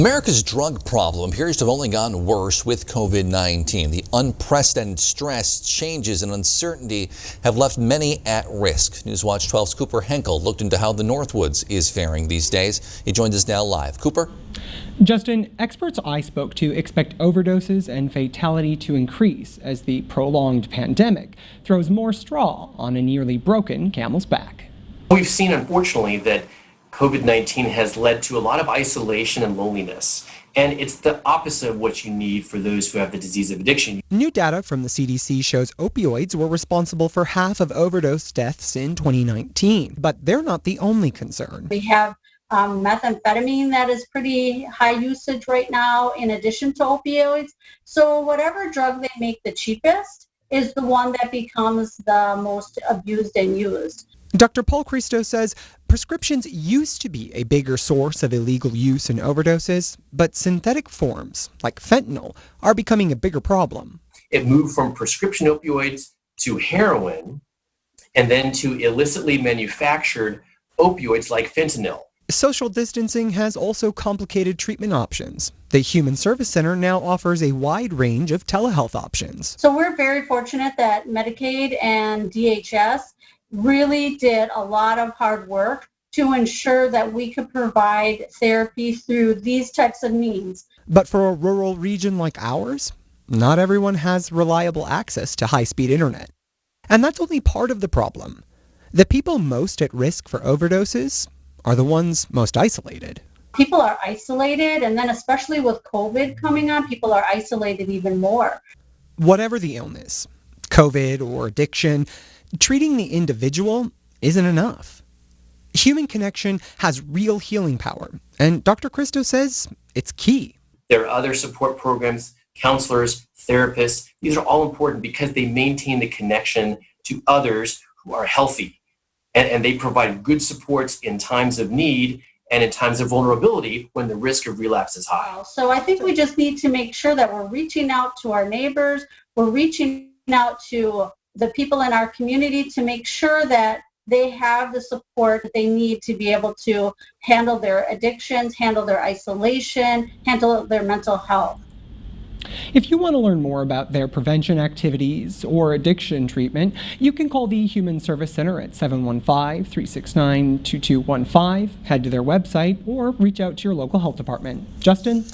America's drug problem appears to have only gotten worse with COVID-19. The unprecedented stress, changes, and uncertainty have left many at risk. Newswatch 12's Cooper Henkel looked into how the Northwoods is faring these days. He joins us now live. Cooper? Justin, experts I spoke to expect overdoses and fatality to increase as the prolonged pandemic throws more straw on a nearly broken camel's back. We've seen, unfortunately, that COVID-19 has led to a lot of isolation and loneliness, and it's the opposite of what you need for those who have the disease of addiction. New data from the CDC shows opioids were responsible for half of overdose deaths in 2019, but they're not the only concern. We have methamphetamine that is pretty high usage right now in addition to opioids. So whatever drug they make the cheapest is the one that becomes the most abused and used. Dr. Paul Christo says prescriptions used to be a bigger source of illegal use and overdoses, but synthetic forms, like fentanyl, are becoming a bigger problem. It moved from prescription opioids to heroin and then to illicitly manufactured opioids like fentanyl. Social distancing has also complicated treatment options. The Human Service Center now offers a wide range of telehealth options. So we're very fortunate that Medicaid and DHS really did a lot of hard work to ensure that we could provide therapy through these types of means. But for a rural region like ours, not everyone has reliable access to high-speed internet. And that's only part of the problem. The people most at risk for overdoses are the ones most isolated. People are isolated, and then especially with COVID coming on, people are isolated even more. Whatever the illness, COVID or addiction, treating the individual isn't enough. Human connection has real healing power, and Dr. Christo says it's key. There are other support programs, counselors, therapists. These are all important because they maintain the connection to others who are healthy, and they provide good supports in times of need and in times of vulnerability when the risk of relapse is high. So I think we just need to make sure that we're reaching out to our neighbors, we're reaching out to the people in our community to make sure that they have the support that they need to be able to handle their addictions, handle their isolation, handle their mental health. If you want to learn more about their prevention activities or addiction treatment, you can call the Human Service Center at 715-369-2215, head to their website, or reach out to your local health department. Justin?